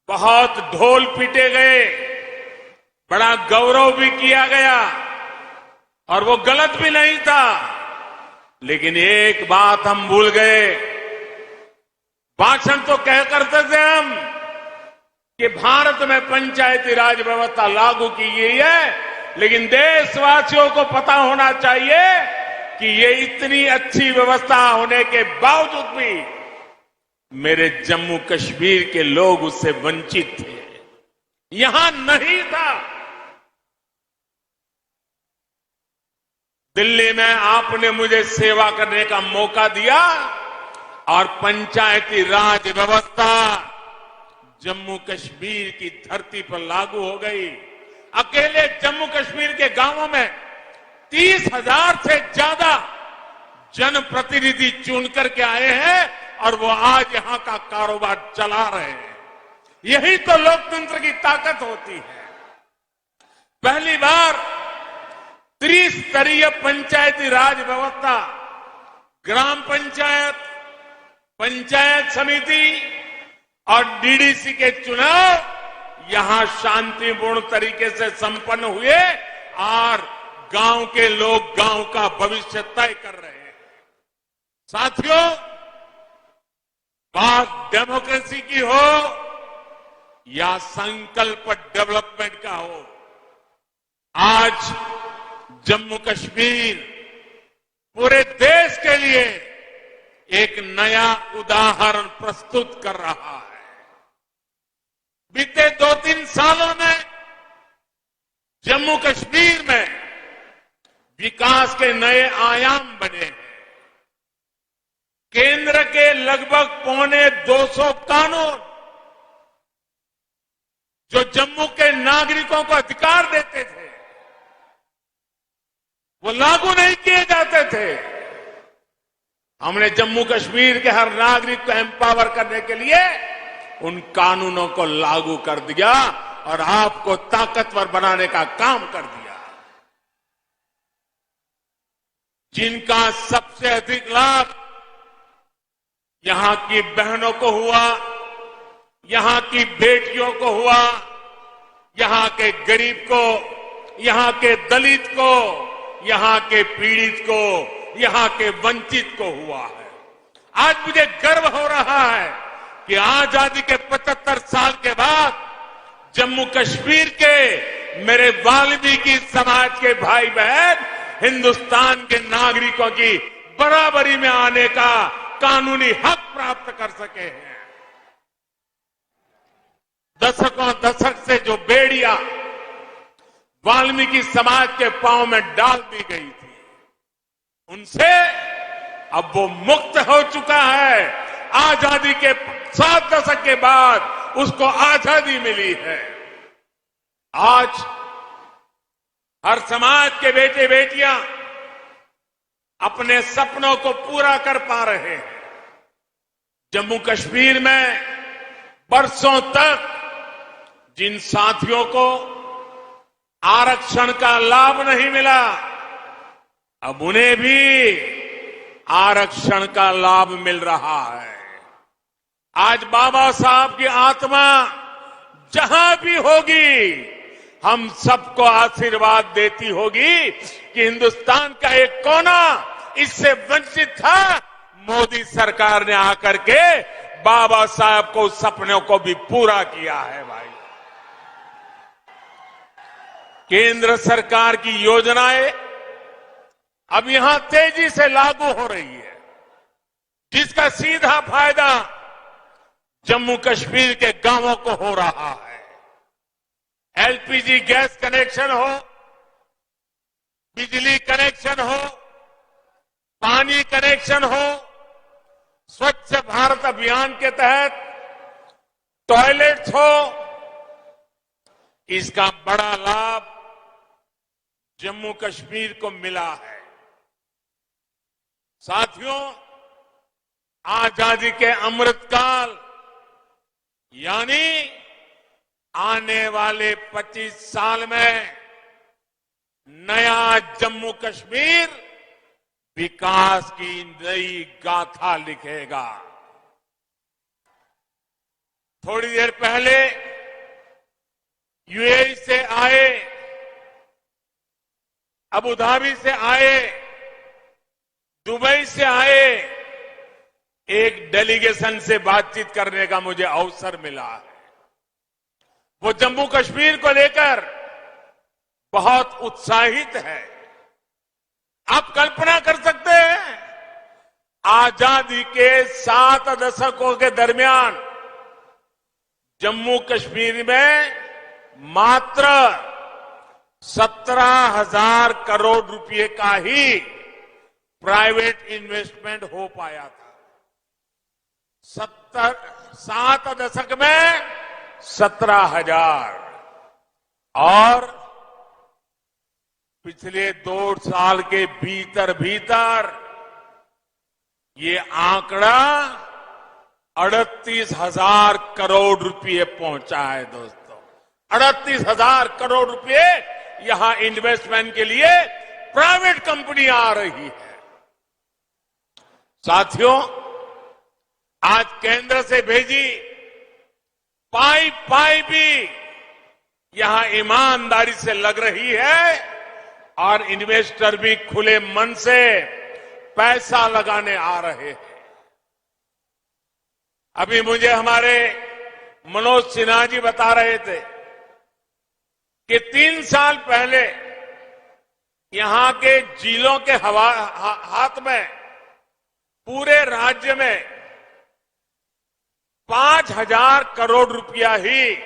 बहुत ढोल पीटे गए, बड़ा गौरव भी किया गया और वो गलत भी नहीं था। लेकिन एक बात हम भूल गए, भाषण तो कह करते थे हम कि भारत में पंचायती राज व्यवस्था लागू की गई है, लेकिन देशवासियों को पता होना चाहिए कि ये इतनी अच्छी व्यवस्था होने के बावजूद भी मेरे जम्मू कश्मीर के लोग उससे वंचित थे, यहां नहीं था। दिल्ली में आपने मुझे सेवा करने का मौका दिया और पंचायती राज व्यवस्था जम्मू कश्मीर की धरती पर लागू हो गई। अकेले जम्मू कश्मीर के गांवों में 30,000 से ज्यादा जनप्रतिनिधि चुन करके आए हैं और वो आज यहां का कारोबार चला रहे हैं। यही तो लोकतंत्र की ताकत होती है। पहली बार त्रिस्तरीय पंचायती राज व्यवस्था, ग्राम पंचायत, पंचायत समिति और डीडीसी के चुनाव यहां शांतिपूर्ण तरीके से संपन्न हुए और गांव के लोग गांव का भविष्य तय कर रहे हैं। साथियों, बात डेमोक्रेसी की हो या संकल्प डेवलपमेंट का हो, आज जम्मू कश्मीर पूरे देश के लिए एक नया उदाहरण प्रस्तुत कर रहा है। बीते 2-3 सालों में जम्मू कश्मीर में विकास के नए आयाम बने हैं। केंद्र के लगभग 250 कानून जो जम्मू के नागरिकों को अधिकार देते थे, वो लागू नहीं किए जाते थे। हमने जम्मू कश्मीर के हर नागरिक को एम्पावर करने के लिए उन कानूनों को लागू कर दिया और आपको ताकतवर बनाने का काम कर दिया। जिनका सबसे अधिक लाभ यहां की बहनों को हुआ, यहां की बेटियों को हुआ, यहां के गरीब को, यहां के दलित को, यहां के पीड़ित को, यहां के वंचित को हुआ है। आज मुझे गर्व हो रहा है कि आजादी के 75 साल के बाद जम्मू कश्मीर के मेरे वाल्मीकि समाज के भाई बहन हिंदुस्तान के नागरिकों की बराबरी में आने का कानूनी हक प्राप्त कर सके हैं। दशक से जो बेड़ियां वाल्मीकि समाज के पांव में डाल दी गई थी, उनसे अब वो मुक्त हो चुका है। आजादी के 7 दशक के बाद उसको आजादी मिली है। आज हर समाज के बेटे बेटियां अपने सपनों को पूरा कर पा रहे हैं। जम्मू कश्मीर में बरसों तक जिन साथियों को आरक्षण का लाभ नहीं मिला, अब उन्हें भी आरक्षण का लाभ मिल रहा है। आज बाबा साहब की आत्मा जहां भी होगी, हम सबको आशीर्वाद देती होगी कि हिंदुस्तान का एक कोना इससे वंचित था। मोदी सरकार ने आकर के बाबा साहब को सपनों को भी पूरा किया है। भाई, केंद्र सरकार की योजनाएं अब यहां तेजी से लागू हो रही है, जिसका सीधा फायदा जम्मू कश्मीर के गांवों को हो रहा है। एलपीजी गैस कनेक्शन हो, बिजली कनेक्शन हो, पानी कनेक्शन हो, स्वच्छ भारत अभियान के तहत टॉयलेट्स हो, इसका बड़ा लाभ जम्मू कश्मीर को मिला है। साथियों, आजादी के अमृतकाल यानी आने वाले 25 साल में नया जम्मू कश्मीर विकास की नई गाथा लिखेगा। थोड़ी देर पहले यूएई से आए, अबू धाबी से आए, दुबई से आए, एक डेलीगेशन से बातचीत करने का मुझे अवसर मिला है। वो जम्मू कश्मीर को लेकर बहुत उत्साहित है। आप कल्पना कर सकते हैं, आजादी के 7 दशकों के दरमियान जम्मू कश्मीर में मात्र 17,000 करोड़ रुपए का ही प्राइवेट इन्वेस्टमेंट हो पाया था। 7 दशक में 17,000 और पिछले 2 साल के भीतर भीतर ये आंकड़ा 38,000 करोड़ रुपए पहुंचा है। दोस्तों, 38,000 करोड़ रुपए यहां इन्वेस्टमेंट के लिए प्राइवेट कंपनी आ रही है। साथियों, आज केंद्र से भेजी पाई भी यहां ईमानदारी से लग रही है और इन्वेस्टर भी खुले मन से पैसा लगाने आ रहे हैं। अभी मुझे हमारे मनोज सिन्हा जी बता रहे थे कि 3 साल पहले यहां के जिलों के हाथ में पूरे राज्य में 5,000 करोड़ रुपया ही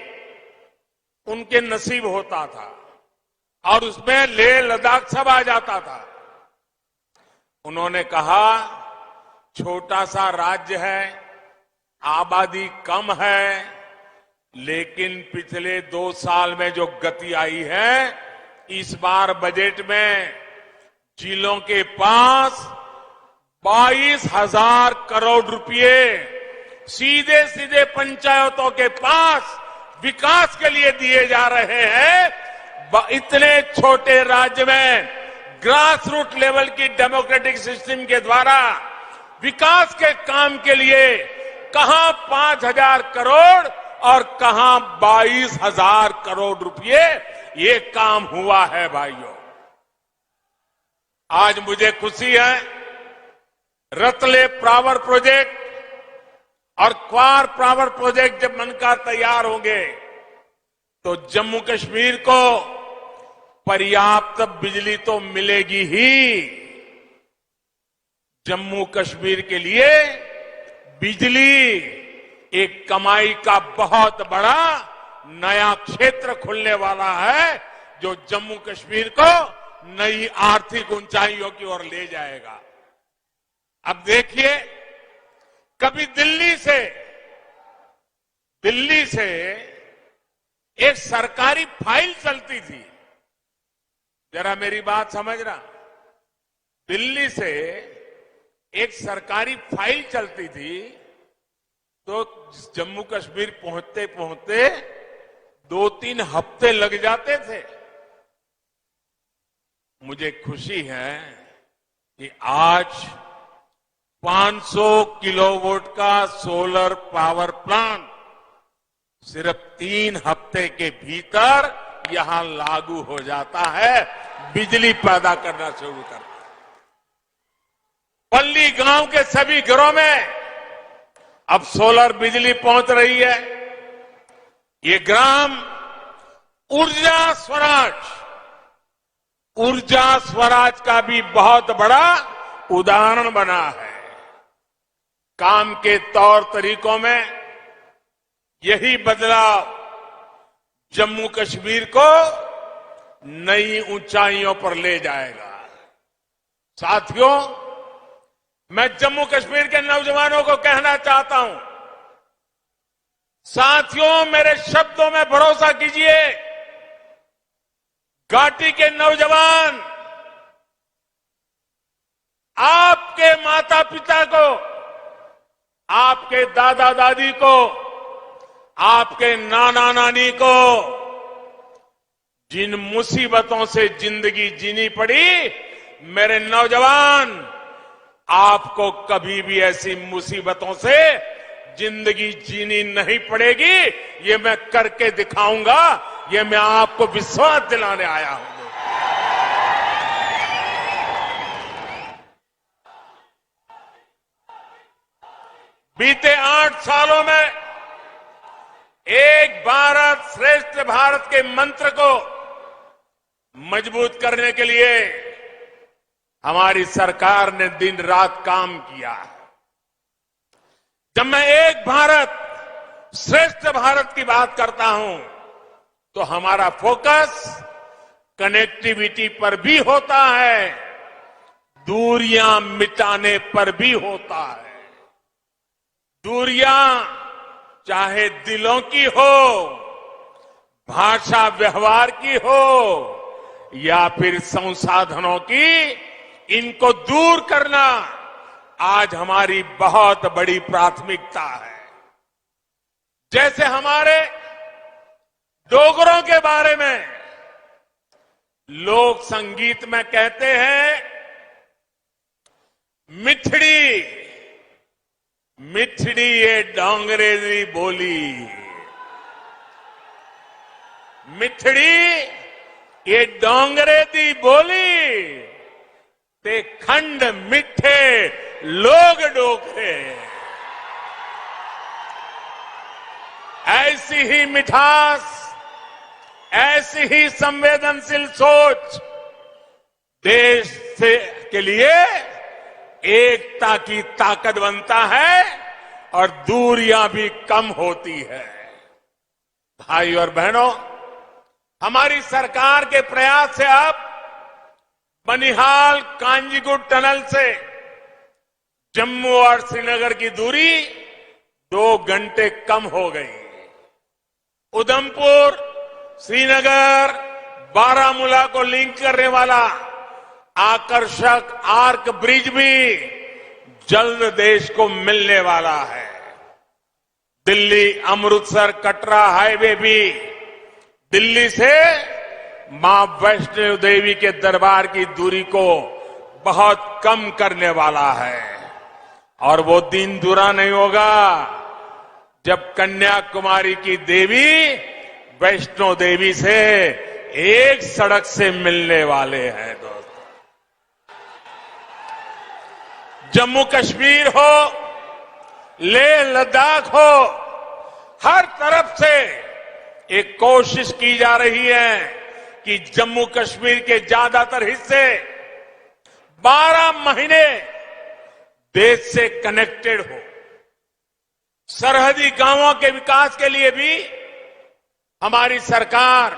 उनके नसीब होता था और उसमें लेह लद्दाख सब आ जाता था। उन्होंने कहा, छोटा सा राज्य है, आबादी कम है, लेकिन पिछले 2 साल में जो गति आई है, इस बार बजट में जिलों के पास 22,000 करोड़ रुपए सीधे सीधे पंचायतों के पास विकास के लिए दिए जा रहे हैं। इतने छोटे राज्य में ग्रास रूट लेवल की डेमोक्रेटिक सिस्टम के द्वारा विकास के काम के लिए कहां 5,000 करोड़ और कहां 22,000 करोड़ रुपए ये काम हुआ है। भाइयों, आज मुझे खुशी है, रतले पावर प्रोजेक्ट और क्वार पावर प्रोजेक्ट जब बनकर तैयार होंगे तो जम्मू कश्मीर को पर्याप्त बिजली तो मिलेगी ही। जम्मू कश्मीर के लिए बिजली एक कमाई का बहुत बड़ा नया क्षेत्र खुलने वाला है, जो जम्मू कश्मीर को नई आर्थिक ऊंचाइयों की ओर ले जाएगा। अब देखिए, कभी दिल्ली से एक सरकारी फाइल चलती थी, जरा मेरी बात समझना, दिल्ली से एक सरकारी फाइल चलती थी तो जम्मू कश्मीर पहुंचते पहुंचते 2-3 हफ्ते लग जाते थे। मुझे खुशी है कि आज 500 किलोवाट का सोलर पावर प्लांट सिर्फ 3 हफ्ते के भीतर यहां लागू हो जाता है, बिजली पैदा करना शुरू करता है। पल्ली गांव के सभी घरों में अब सोलर बिजली पहुंच रही है। ये ग्राम ऊर्जा स्वराज का भी बहुत बड़ा उदाहरण बना है। काम के तौर तरीकों में यही बदलाव जम्मू कश्मीर को नई ऊंचाइयों पर ले जाएगा। साथियों, मैं जम्मू कश्मीर के नौजवानों को कहना चाहता हूं, साथियों, मेरे शब्दों में भरोसा कीजिए। घाटी के नौजवान आपके माता पिता को, आपके दादा दादी को, आपके नाना नानी को जिन मुसीबतों से जिंदगी जीनी पड़ी, मेरे नौजवान, आपको कभी भी ऐसी मुसीबतों से जिंदगी जीनी नहीं पड़ेगी। ये मैं करके दिखाऊंगा, ये मैं आपको विश्वास दिलाने आया हूं। बीते 8 सालों में एक भारत श्रेष्ठ भारत के मंत्र को मजबूत करने के लिए हमारी सरकार ने दिन रात काम किया है। जब मैं एक भारत श्रेष्ठ भारत की बात करता हूं तो हमारा फोकस कनेक्टिविटी पर भी होता है, दूरियां मिटाने पर भी होता है। दूरियां चाहे दिलों की हो, भाषा व्यवहार की हो या फिर संसाधनों की, इनको दूर करना आज हमारी बहुत बड़ी प्राथमिकता है। जैसे हमारे डोगरों के बारे में लोक संगीत में कहते हैं, मिठड़ी मिठड़ी ये डोंगरे दी बोली, मिठड़ी ये डोंगरे दी बोली, ते खंड मिठे लोग डोगरे। ऐसी ही मिठास, ऐसी ही संवेदनशील सोच देश से के लिए एकता की ताकत बनता है और दूरियां भी कम होती है। भाई और बहनों, हमारी सरकार के प्रयास से अब बनिहाल कांजीगुट टनल से जम्मू और श्रीनगर की दूरी 2 घंटे कम हो गई। उधमपुर, श्रीनगर, बारामूला को लिंक करने वाला आकर्षक आर्क ब्रिज भी जल्द देश को मिलने वाला है। दिल्ली अमृतसर कटरा हाईवे भी दिल्ली से मां वैष्णो देवी के दरबार की दूरी को बहुत कम करने वाला है। और वो दिन दूरा नहीं होगा जब कन्याकुमारी की देवी वैष्णो देवी से एक सड़क से मिलने वाले हैं। दोस्तों, जम्मू कश्मीर हो, लेह लद्दाख हो, हर तरफ से एक कोशिश की जा रही है कि जम्मू कश्मीर के ज्यादातर हिस्से 12 महीने देश से कनेक्टेड हो। सरहदी गांवों के विकास के लिए भी हमारी सरकार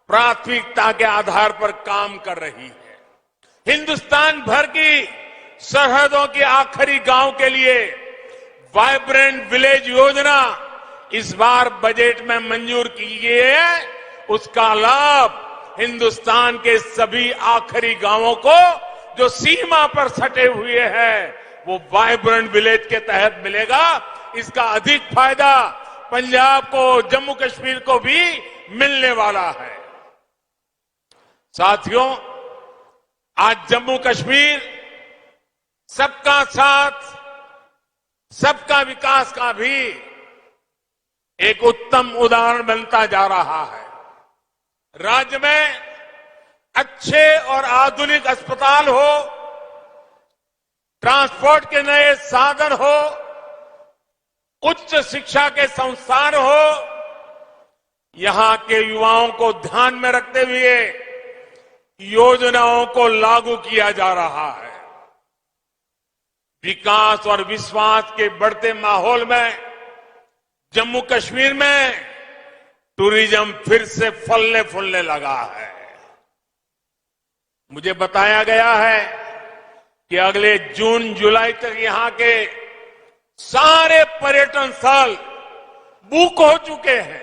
प्राथमिकता के आधार पर काम कर रही है। हिंदुस्तान भर की सरहदों के आखिरी गांव के लिए वाइब्रेंट विलेज योजना इस बार बजट में मंजूर की गई है। उसका लाभ हिंदुस्तान के सभी आखिरी गांवों को जो सीमा पर सटे हुए हैं वो वाइब्रेंट विलेज के तहत मिलेगा। इसका अधिक फायदा पंजाब को, जम्मू कश्मीर को भी मिलने वाला है। साथियों, आज जम्मू कश्मीर सबका साथ, सबका विकास का भी एक उत्तम उदाहरण बनता जा रहा है। राज्य में अच्छे और आधुनिक अस्पताल हो, ट्रांसपोर्ट के नए साधन हो, उच्च शिक्षा के संस्थान हो, यहां के युवाओं को ध्यान में रखते हुए योजनाओं को लागू किया जा रहा है। विकास और विश्वास के बढ़ते माहौल में जम्मू कश्मीर में टूरिज्म फिर से फलने फूलने लगा है। मुझे बताया गया है कि अगले जून जुलाई तक यहां के सारे पर्यटन स्थल बुक हो चुके हैं।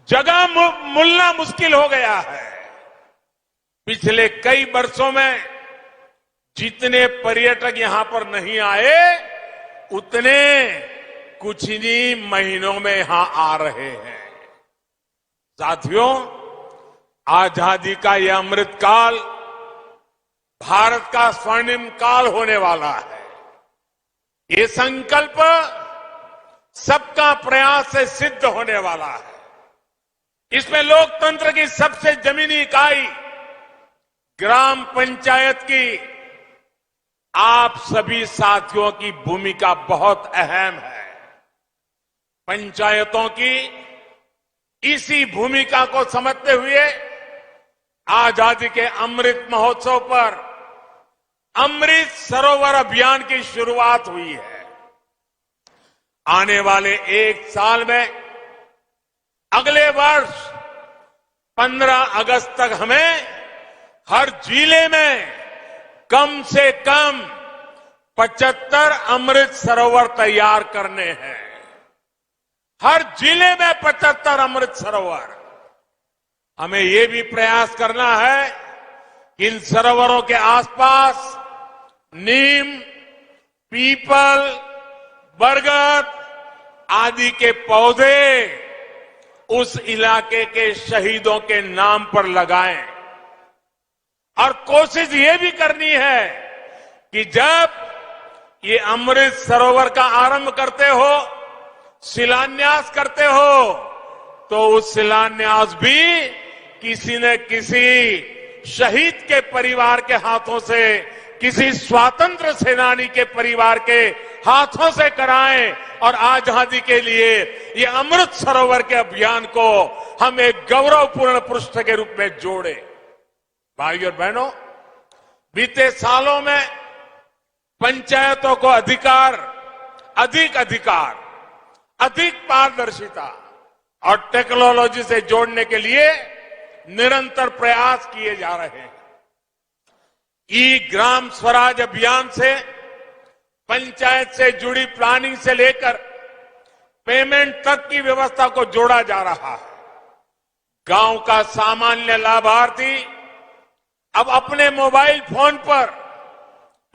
जगह मिलना मुश्किल हो गया है। पिछले कई वर्षों में जितने पर्यटक यहां पर नहीं आए, उतने कुछ ही महीनों में यहां आ रहे हैं। साथियों, आजादी का यह अमृत काल भारत का स्वर्णिम काल होने वाला है। ये संकल्प सबका प्रयास से सिद्ध होने वाला है। इसमें लोकतंत्र की सबसे जमीनी इकाई ग्राम पंचायत की आप सभी साथियों की भूमिका बहुत अहम है। पंचायतों की इसी भूमिका को समझते हुए आजादी के अमृत महोत्सव पर अमृत सरोवर अभियान की शुरुआत हुई है। आने वाले एक साल में अगले वर्ष 15 अगस्त तक हमें हर जिले में कम से कम 75 अमृत सरोवर तैयार करने हैं। हर जिले में 75 अमृत सरोवर। हमें ये भी प्रयास करना है कि इन सरोवरों के आसपास नीम, पीपल, बरगद आदि के पौधे उस इलाके के शहीदों के नाम पर लगाएं। और कोशिश ये भी करनी है कि जब ये अमृत सरोवर का आरंभ करते हो, शिलान्यास करते हो, तो उस शिलान्यास भी किसी न किसी शहीद के परिवार के हाथों से, किसी स्वातंत्र सेनानी के परिवार के हाथों से कराएं और आजादी के लिए ये अमृत सरोवर के अभियान को हम एक गौरवपूर्ण पृष्ठ के रूप में जोड़े। भाइयों और बहनों, बीते सालों में पंचायतों को अधिक अधिकार, अधिक पारदर्शिता और टेक्नोलॉजी से जोड़ने के लिए निरंतर प्रयास किए जा रहे हैं। ई ग्राम स्वराज अभियान से पंचायत से जुड़ी प्लानिंग से लेकर पेमेंट तक की व्यवस्था को जोड़ा जा रहा है। गांव का सामान्य लाभार्थी अब अपने मोबाइल फोन पर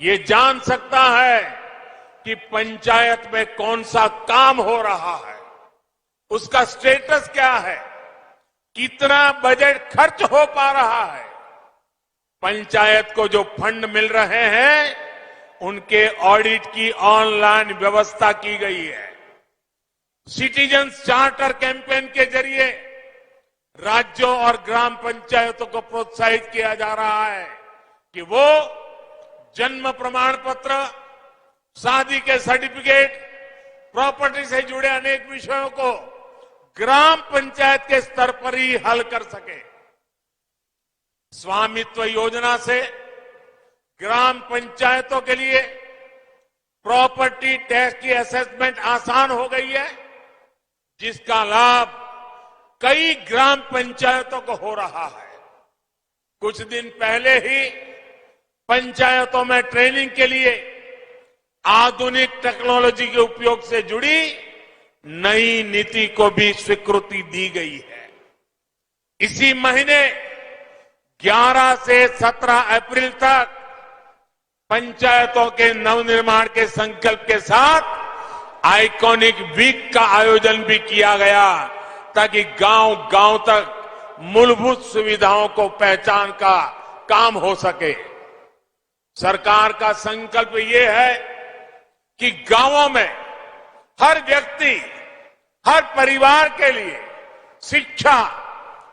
ये जान सकता है कि पंचायत में कौन सा काम हो रहा है, उसका स्टेटस क्या है, कितना बजट खर्च हो पा रहा है। पंचायत को जो फंड मिल रहे हैं उनके ऑडिट की ऑनलाइन व्यवस्था की गई है। सिटीजन्स चार्टर कैंपेन के जरिए राज्यों और ग्राम पंचायतों को प्रोत्साहित किया जा रहा है कि वो जन्म प्रमाण पत्र, शादी के सर्टिफिकेट, प्रॉपर्टी से जुड़े अनेक विषयों को ग्राम पंचायत के स्तर पर ही हल कर सके। स्वामित्व योजना से ग्राम पंचायतों के लिए प्रॉपर्टी टैक्स की असेसमेंट आसान हो गई है, जिसका लाभ कई ग्राम पंचायतों को हो रहा है। कुछ दिन पहले ही पंचायतों में ट्रेनिंग के लिए आधुनिक टेक्नोलॉजी के उपयोग से जुड़ी नई नीति को भी स्वीकृति दी गई है। इसी महीने 11 से 17 अप्रैल तक पंचायतों के नवनिर्माण के संकल्प के साथ आइकॉनिक वीक का आयोजन भी किया गया, ताकि गांव गांव तक मूलभूत सुविधाओं को पहचान का काम हो सके। सरकार का संकल्प ये है कि गांवों में हर व्यक्ति, हर परिवार के लिए शिक्षा,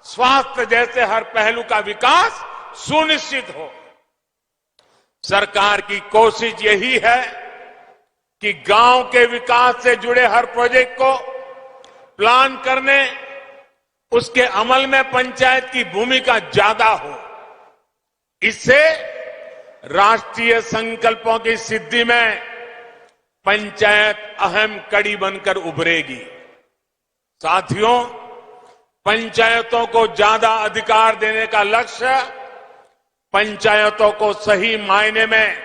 स्वास्थ्य जैसे हर पहलू का विकास सुनिश्चित हो। सरकार की कोशिश यही है कि गांव के विकास से जुड़े हर प्रोजेक्ट को प्लान करने, उसके अमल में पंचायत की भूमिका ज्यादा हो। इससे राष्ट्रीय संकल्पों की सिद्धि में पंचायत अहम कड़ी बनकर उभरेगी। साथियों, पंचायतों को ज्यादा अधिकार देने का लक्ष्य पंचायतों को सही मायने में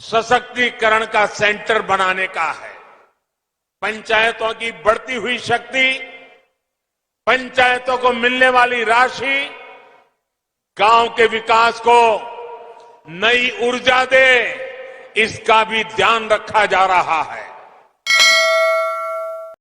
सशक्तिकरण का सेंटर बनाने का है। पंचायतों की बढ़ती हुई शक्ति, पंचायतों को मिलने वाली राशि गांव के विकास को नई ऊर्जा दे, इसका भी ध्यान रखा जा रहा है।